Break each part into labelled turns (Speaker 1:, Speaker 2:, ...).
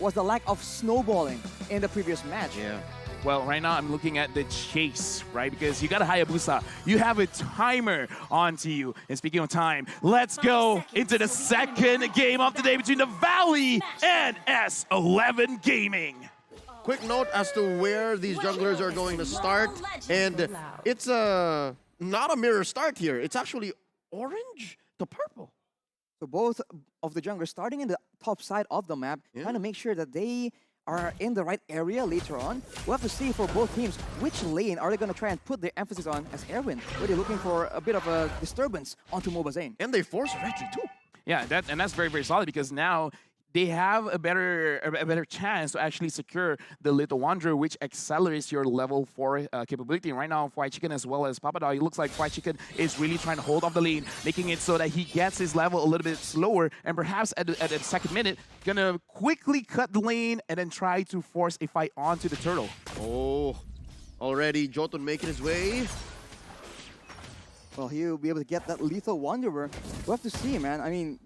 Speaker 1: was the lack of snowballing in the previous match.
Speaker 2: Yeah.
Speaker 3: Well, right now I'm looking at the chase, right? Because you got a Hayabusa. You have a timer onto you. And speaking of time, let's go into the second game of the day between the Valley and S11 Gaming.
Speaker 2: Quick note as to where these junglers are going to start. And it's not a mirror start here. It's actually orange to purple.
Speaker 1: So both of the junglers starting in the top side of the map, trying to make sure that they are in the right area later on. We'll have to see for both teams which lane are they going to try and put their emphasis on as Erwin, where they're looking for a bit of a disturbance onto Mobazane.
Speaker 2: And they force retry too.
Speaker 3: Yeah, that's very, very solid because now they have a better chance to actually secure the Little Wanderer, which accelerates your level 4 capability. And right now, Fried Chicken as well as Papadog, it looks like Fried Chicken is really trying to hold off the lane, making it so that he gets his level a little bit slower, and perhaps at the second minute, gonna quickly cut the lane and then try to force a fight onto the turtle.
Speaker 2: Oh, already Jotun making his way.
Speaker 1: Well, he'll be able to get that Lethal Wanderer. We'll have to see, man. I mean,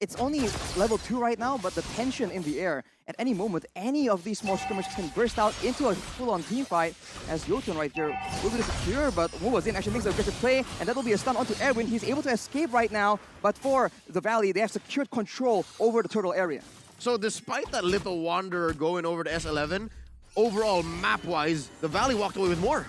Speaker 1: it's only level 2 right now, but the tension in the air. At any moment, any of these small skirmishes can burst out into a full-on team fight. As Jotun right here will be secure, but Mobazane actually makes a aggressive play, and that will be a stun onto Erwin. He's able to escape right now, but for the Valley, they have secured control over the turtle area.
Speaker 2: So despite that Little Wanderer going over to S11, overall map-wise, the Valley walked away with more.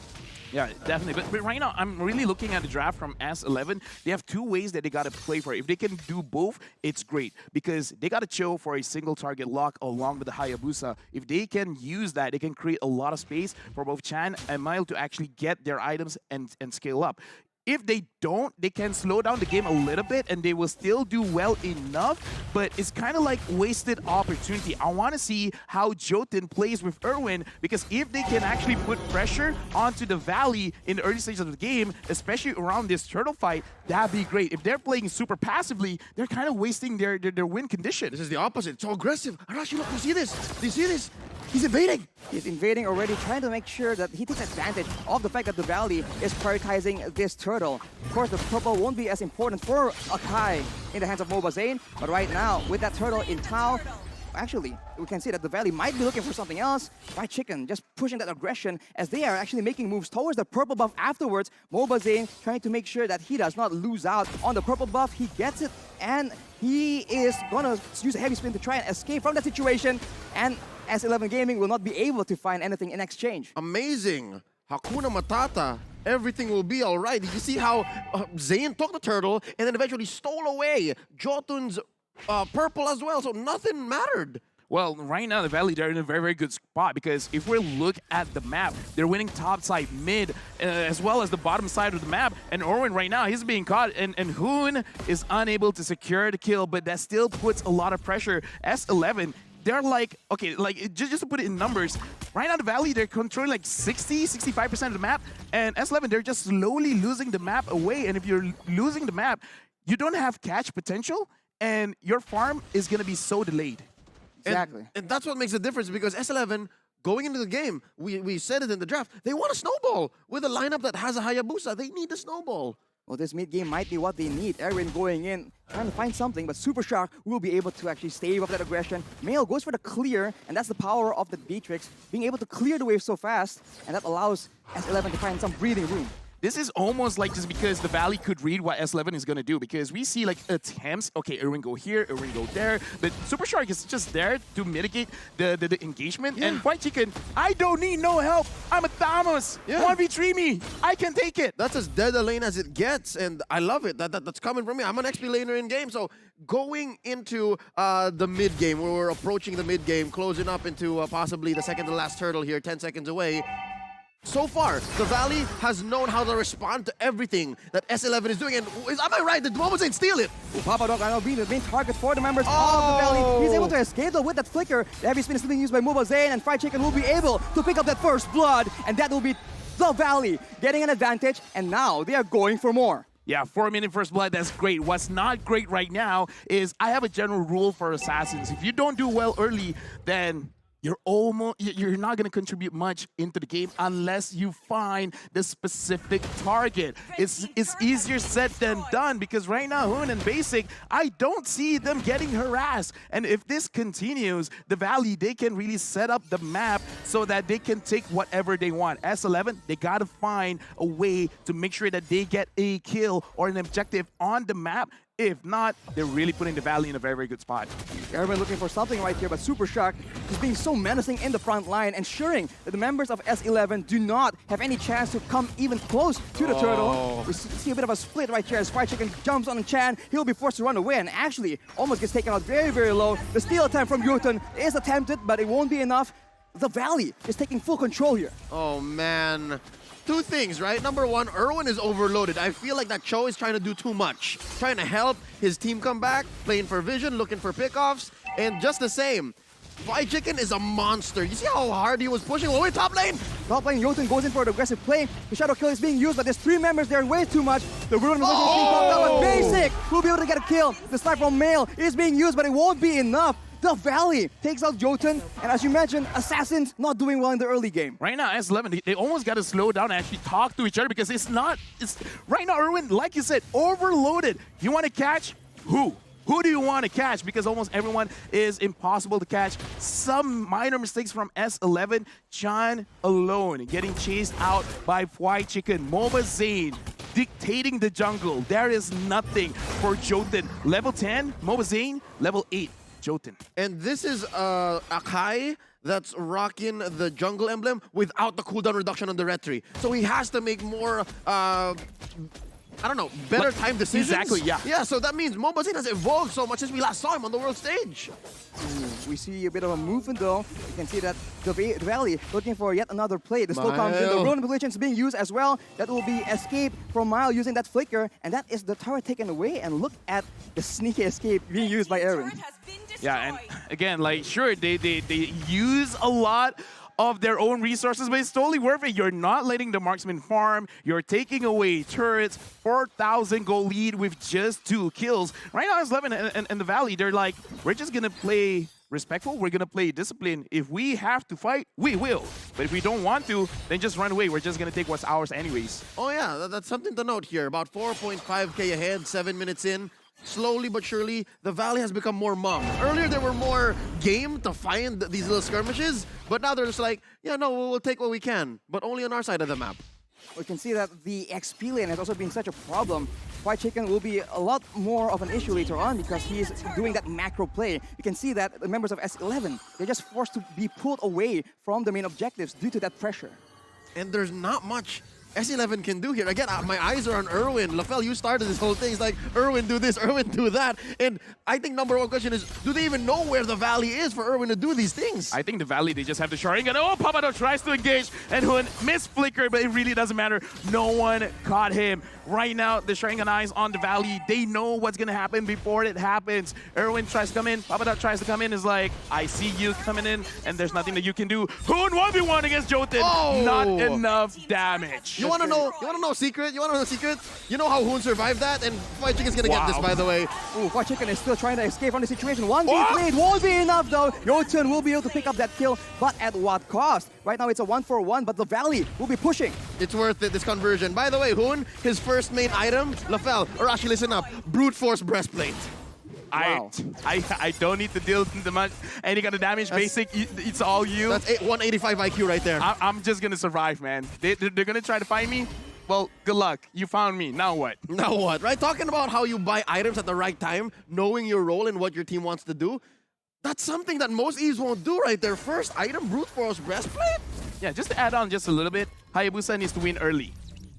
Speaker 3: Yeah, definitely. But right now, I'm really looking at the draft from S11. They have two ways that they got to play for it. If they can do both, it's great. Because they got to chill for a single target lock along with the Hayabusa. If they can use that, they can create a lot of space for both Chan and Mile to actually get their items and scale up. If they don't, they can slow down the game a little bit and they will still do well enough, but it's kind of like wasted opportunity. I want to see how Jotun plays with Erwin, because if they can actually put pressure onto the Valley in the early stages of the game, especially around this turtle fight, that'd be great. If they're playing super passively, they're kind of wasting their win condition.
Speaker 2: This is the opposite. It's so aggressive. Arashi, look, do you see this? Do you see this? He's invading.
Speaker 1: He's invading already, trying to make sure that he takes advantage of the fact that the Valley is prioritizing this turtle. Of course, the purple won't be as important for Akai in the hands of Mobazane, but right now, with that turtle in Tau, actually, we can see that the Valley might be looking for something else. Fried Chicken just pushing that aggression as they are actually making moves towards the purple buff afterwards. Mobazane trying to make sure that he does not lose out on the purple buff. He gets it, and he is gonna use a heavy spin to try and escape from that situation. And S11 Gaming will not be able to find anything in exchange.
Speaker 2: Amazing. Hakuna Matata. Everything will be all right. Did you see how Zane took the turtle and then eventually stole away Jotun's purple as well? So nothing mattered.
Speaker 3: Well, right now, the Valley, they're in a very, very good spot, because if we look at the map, they're winning top side, mid, as well as the bottom side of the map. And Orwin right now, he's being caught, and Hoon is unable to secure the kill, but that still puts a lot of pressure. S11, they're like, okay, like just to put it in numbers, right now the Valley, they're controlling like 65% of the map, and S11, they're just slowly losing the map away. And if you're losing the map, you don't have catch potential, and your farm is going to be so delayed.
Speaker 1: Exactly.
Speaker 2: And that's what makes the difference, because S11, going into the game, we said it in the draft, they want a snowball. With a lineup that has a Hayabusa, they need a snowball.
Speaker 1: Well, this mid-game might be what they need. Erwin going in, trying to find something, but Super Shark will be able to actually stave off that aggression. Mail goes for the clear, and that's the power of the Beatrix, being able to clear the wave so fast, and that allows S11 to find some breathing room.
Speaker 3: This is almost like just because the Valley could read what S11 is going to do, because we see like attempts, okay, Erwin go here, Erwin go there, but Super Shark is just there to mitigate the engagement.
Speaker 2: Yeah.
Speaker 3: And Fried Chicken, I don't need no help. I'm a Thanos.
Speaker 2: Yeah.
Speaker 3: 1v3 me. I can take it.
Speaker 2: That's as dead a lane as it gets, and I love it. That's coming from me. I'm an XP laner in game, so going into the mid game, where we're approaching the mid game, closing up into possibly the second to last turtle here, 10 seconds away. So far, the Valley has known how to respond to everything that S11 is doing. And am I right? The Mobazane steal it.
Speaker 1: Papadog now being the main target for the members of the Valley. He's able to escape though with that flicker. The heavy spin is still being used by Mobazane, and Fried Chicken will be able to pick up that first blood, and that will be the Valley getting an advantage, and now they are going for more.
Speaker 3: Yeah, 4-minute first blood, that's great. What's not great right now is I have a general rule for Assassins. If you don't do well early, then you're not going to contribute much into the game unless you find the specific target. It's easier said than done, because right now Xinnn and Basic, I don't see them getting harassed. And if this continues, the Valley, they can really set up the map so that they can take whatever they want. S11, they got to find a way to make sure that they get a kill or an objective on the map. If not, they're really putting the Valley in a very, very good spot.
Speaker 1: Everyone looking for something right here, but Super Shark is being so menacing in the front line, ensuring that the members of S11 do not have any chance to come even close to the turtle. We see a bit of a split right here as Fried Chicken jumps on Chan. He'll be forced to run away and actually almost gets taken out very, very low. The steal attempt from Yutun is attempted, but it won't be enough. The Valley is taking full control here.
Speaker 2: Oh, man. Two things, right? Number one, Erwin is overloaded. I feel like that Cho is trying to do too much. Trying to help his team come back, playing for vision, looking for pickoffs, and just the same. Fried Chicken is a monster. You see how hard he was pushing all the way top lane?
Speaker 1: Top lane, Yotun goes in for an aggressive play. The Shadow Kill is being used, but there's 3 members there, way too much. The Ruin Position is being popped out, but Basic will be able to get a kill. The snipe from Mail is being used, but it won't be enough. The Valley takes out Jotun, and as you mentioned, Assassins not doing well in the early game.
Speaker 3: Right now, S11, they almost got to slow down and actually talk to each other, because it's right now, Erwin, like you said, overloaded. You want to catch who? Who do you want to catch? Because almost everyone is impossible to catch. Some minor mistakes from S11. Chan alone getting chased out by Fried Chicken. Mobazane dictating the jungle. There is nothing for Jotun. Level 10, Mobazane. Level 8. Jotun.
Speaker 2: And this is Akai that's rocking the jungle emblem without the cooldown reduction on the retry. So he has to make more, I don't know, better time decisions.
Speaker 3: Exactly, yeah.
Speaker 2: Yeah, so that means Mobazine has evolved so much since we last saw him on the world stage.
Speaker 1: We see a bit of a movement though. You can see that the Valley looking for yet another play. The slow comes in. The Ruin Position is being used as well. That will be escape from Mile using that flicker. And that is the turret taken away. And look at the sneaky escape being used by Aaron.
Speaker 3: Yeah, and again, like, sure, they use a lot of their own resources, but it's totally worth it. You're not letting the marksman farm. You're taking away turrets. 4,000 goal lead with just 2 kills. Right now, S11 and the Valley, they're like, we're just going to play respectful. We're going to play discipline. If we have to fight, we will. But if we don't want to, then just run away. We're just going to take what's ours anyways.
Speaker 2: Oh, yeah, that's something to note here. About 4.5k ahead, 7 minutes in. Slowly but surely, the Valley has become more mum. Earlier, there were more game to find these little skirmishes, but now they're just like, yeah, no, we'll take what we can, but only on our side of the map.
Speaker 1: We can see that the XP lane has also been such a problem. Fried Chicken will be a lot more of an issue later on because he's doing that macro play. You can see that the members of S11, they're just forced to be pulled away from the main objectives due to that pressure.
Speaker 2: And there's not much S11 can do here. Again, my eyes are on Erwin. Lafel, you started this whole thing. It's like, Erwin, do this, Erwin, do that. And I think number one question is, do they even know where the Valley is for Erwin to do these things?
Speaker 3: I think the Valley, they just have the sharding. And oh, Papado tries to engage. And Xinnn missed flicker, but it really doesn't matter. No one caught him. Right now, the Sharingan eyes on the Valley. They know what's going to happen before it happens. Erwin tries to come in. Papado tries to come in. Is like, I see you coming in, and there's nothing that you can do. Xinnn 1v1 against Jotun.
Speaker 2: Oh.
Speaker 3: Not enough damage.
Speaker 2: You want to know? You want to know a secret? You want to know a secret? You know how Xinnn survived that, and Fried Chicken's gonna get this, by the way.
Speaker 1: Ooh, Fried Chicken is still trying to escape from the situation. 1v3, it won't be enough though. Jotun will be able to pick up that kill, but at what cost? Right now it's a 1-for-1, but the Valley will be pushing.
Speaker 2: It's worth it, this conversion. By the way, Xinnn, his first main item, Lafel, or actually listen up, Brute Force Breastplate.
Speaker 1: Wow.
Speaker 3: I don't need to deal with much any kind of damage. Basic, it's all you.
Speaker 2: That's 185 IQ right there.
Speaker 3: I'm just gonna survive, man. They're gonna try to find me. Well, good luck. You found me. Now what?
Speaker 2: Now what, right? Talking about how you buy items at the right time, knowing your role and what your team wants to do, that's something that most Eves won't do right there. First item, Brute Force Breastplate?
Speaker 3: Yeah, just to add on just a little bit, Hayabusa needs to win early.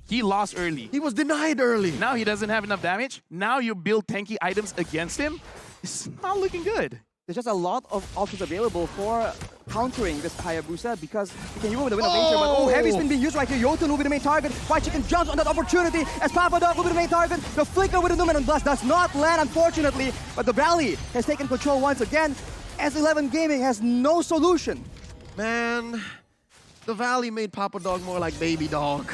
Speaker 3: He lost early.
Speaker 2: He was denied early.
Speaker 3: Now he doesn't have enough damage. Now you build tanky items against him. It's not looking good.
Speaker 1: There's just a lot of options available for countering this Hayabusa because you can use it with the Wind of Nature, but oh, Heavy Spin being used right here. Jotun will be the main target. Fried Chicken jumps on that opportunity as Papadog will be the main target. The flicker with the Numen Blast does not land, unfortunately, but the Valley has taken control once again. S11 Gaming has no solution.
Speaker 2: Man, the Valley made Papa Dog more like Baby Dog.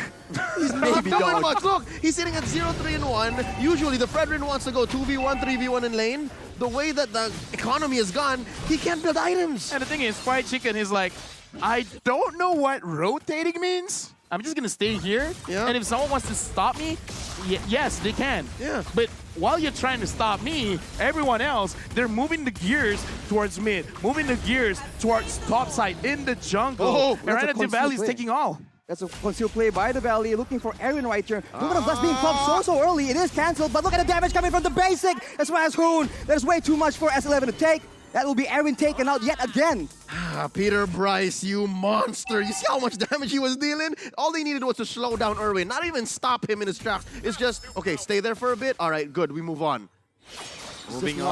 Speaker 2: He's not
Speaker 1: Maybe,
Speaker 2: doing
Speaker 1: dog.
Speaker 2: much. Look, he's sitting at 0-3-1. Usually, the Fredrin wants to go 2v1, 3v1 in lane. The way that the economy has gone, he can't build items.
Speaker 3: And the thing is, Fried Chicken is like, I don't know what rotating means. I'm just gonna stay here.
Speaker 2: Yeah.
Speaker 3: And if someone wants to stop me, yes, they can.
Speaker 2: Yeah.
Speaker 3: But while you're trying to stop me, everyone else, they're moving the gears towards mid, moving the gears towards top side in the jungle.
Speaker 2: Oh,
Speaker 3: and right
Speaker 1: that's
Speaker 3: now,
Speaker 1: a
Speaker 3: the Valley's
Speaker 1: concealed play.
Speaker 3: taking all.
Speaker 1: That's a concealed play by the Valley, looking for Aaron right here. Movement of Blast being popped so early. It is cancelled, but look at the damage coming from the basic, as well as Hoon. There's way too much for S11 to take. That will be Aaron taken out yet again.
Speaker 2: Peter Bryce, you monster. You see how much damage he was dealing? All they needed was to slow down Irwin, not even stop him in his tracks. It's just, okay, stay there for a bit. All right, good, we move on.
Speaker 3: Moving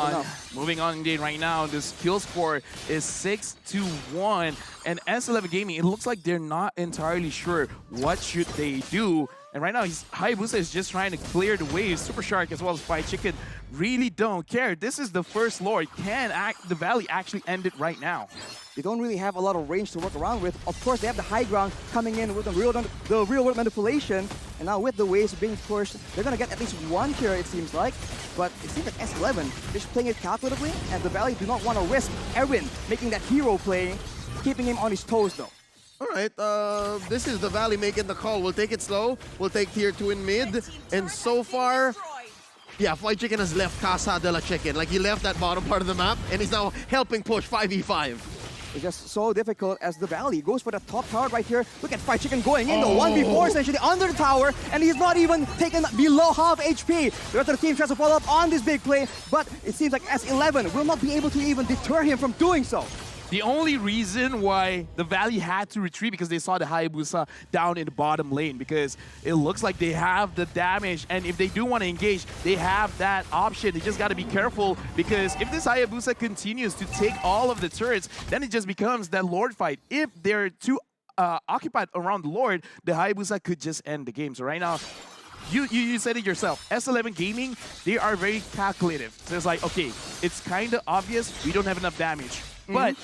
Speaker 3: on indeed right now. This kill score is 6-1. And S11 Gaming, it looks like they're not entirely sure what should they do. And right now, Hayabusa is just trying to clear the way. Super Shark as well as Fried Chicken really don't care. This is the first Lord. Can the Valley actually end it right now?
Speaker 1: They don't really have a lot of range to work around with. Of course, they have the high ground coming in with the real world manipulation. And now with the waves being pushed, they're going to get at least one cure, it seems like. But it seems like S11, they're just playing it calculatively. And the Valley do not want to risk Erin making that hero play, keeping him on his toes though.
Speaker 2: All right, this is the Valley making the call. We'll take it slow. We'll take tier 2 in mid. And so far, yeah, Fried Chicken has left Casa de la Chicken. Like, he left that bottom part of the map, and he's now helping push 5v5.
Speaker 1: It's just so difficult as the Valley goes for the top tower right here. Look at Fried Chicken going in, the 1v4 essentially under the tower, and he's not even taken below half HP. The rest of the team tries to follow up on this big play, but it seems like S11 will not be able to even deter him from doing so.
Speaker 3: The only reason why the Valley had to retreat because they saw the Hayabusa down in the bottom lane, because it looks like they have the damage, and if they do want to engage, they have that option. They just got to be careful, because if this Hayabusa continues to take all of the turrets, then it just becomes that Lord fight. If they're too occupied around the Lord, the Hayabusa could just end the game. So right now, you said it yourself. S11 Gaming, they are very calculative. So it's like, okay, it's kind of obvious we don't have enough damage. But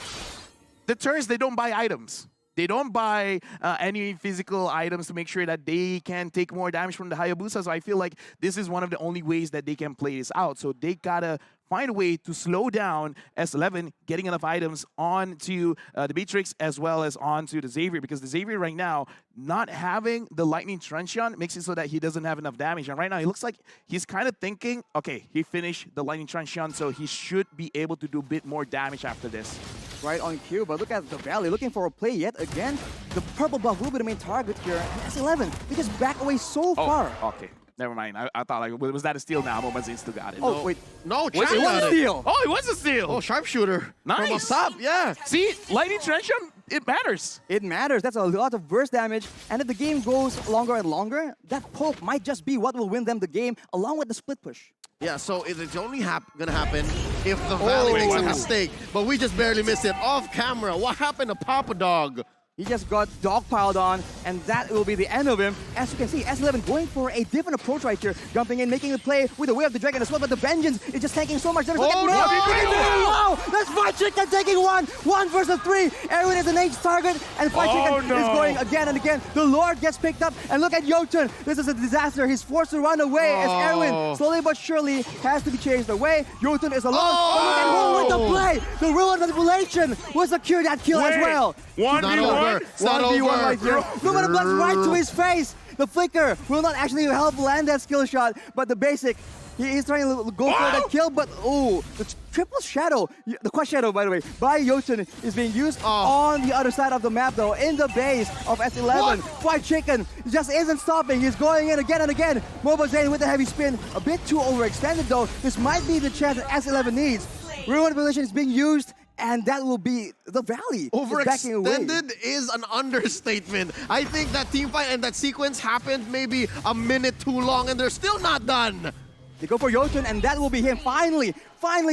Speaker 3: the turns, they don't buy items. They don't buy any physical items to make sure that they can take more damage from the Hayabusa. So I feel like this is one of the only ways that they can play this out. So they gotta find a way to slow down S11, getting enough items onto the Beatrix as well as onto the Xavier, because the Xavier right now, not having the Lightning Truncheon makes it so that he doesn't have enough damage. And right now, it looks like he's kind of thinking, okay, he finished the Lightning Truncheon, so he should be able to do a bit more damage after this.
Speaker 1: Right on cue, but look at the Valley looking for a play yet again. The purple buff will be the main target here. And S11, they just back away so far.
Speaker 3: Okay. Never mind. I thought, like, was that a steal now? But Mazin still got it.
Speaker 1: Oh,
Speaker 3: No.
Speaker 1: wait.
Speaker 2: No,
Speaker 1: It
Speaker 2: Chad
Speaker 1: was
Speaker 2: got
Speaker 1: a
Speaker 2: it.
Speaker 1: steal.
Speaker 3: Oh, it was a steal.
Speaker 2: Oh, sharpshooter.
Speaker 3: Nice.
Speaker 2: From up top, yeah.
Speaker 3: See, Lightning Truncheon, it matters.
Speaker 1: It matters. That's a lot of burst damage. And if the game goes longer and longer, that poke might just be what will win them the game, along with the split push.
Speaker 2: Yeah, so it's only gonna happen if the Valley makes a mistake. But we just barely missed it off camera. What happened to Papa Dog?
Speaker 1: He just got dogpiled on, and that will be the end of him. As you can see, S11 going for a different approach right here. Jumping in, making the play with the Way of the Dragon as well, but the Vengeance is just taking so much damage.
Speaker 2: Oh,
Speaker 1: Look at
Speaker 2: no!
Speaker 1: Wow! That's Fried Chicken taking one! 1 versus 3! Aaron is the next target, and Fried Chicken is going again and again. The Lord gets picked up, and look at Jotun. This is a disaster. He's forced to run away as Aaron slowly but surely has to be chased away. Jotun is alone. Oh, look at who with the play! The real manipulation will secure that kill as well.
Speaker 3: 1v1.
Speaker 2: It's not over.
Speaker 1: Right here. Look at the blood right to his face. The flicker will not actually help land that skill shot, but the basic, he's trying to go for that kill, but oh, the triple shadow, the quest shadow, by the way, by Jotun is being used on the other side of the map though, in the base of S11. Fried Chicken just isn't stopping. He's going in again and again. Mobile Zane with the heavy spin, a bit too overextended though. This might be the chance that S11 needs. Ruined position is being used, and that will be the Valley.
Speaker 2: Overextended is an understatement. I think that team fight and that sequence happened maybe a minute too long, and they're still not done.
Speaker 1: They go for Jotun, and that will be him finally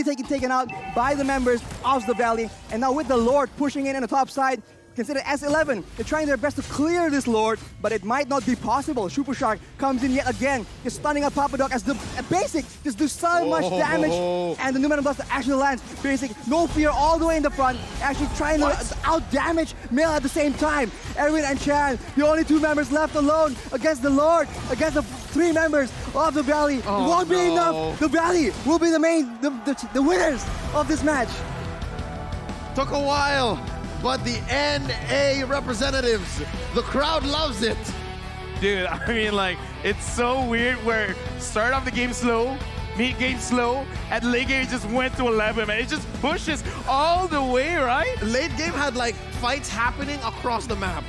Speaker 1: taken out by the members of the Valley. And now with the Lord pushing in on the top side, Consider S11. They're trying their best to clear this Lord, but it might not be possible. Super Shark comes in yet again, just stunning up Papa Dog as the Basic just do so much damage. And the Numenor Blaster actually lands. Basic, no fear all the way in the front, actually trying to out-damage Mill at the same time. Erwin and Chan, the only 2 members left alone against the Lord, against the 3 members of the Valley. It won't be enough. The Valley will be the winners of this match.
Speaker 2: Took a while, but the NA representatives, the crowd loves it.
Speaker 3: Dude, I mean, like, it's so weird where start off the game slow, mid game slow, and late game it just went to 11, man. It just pushes all the way, right?
Speaker 2: Late game had like fights happening across the map.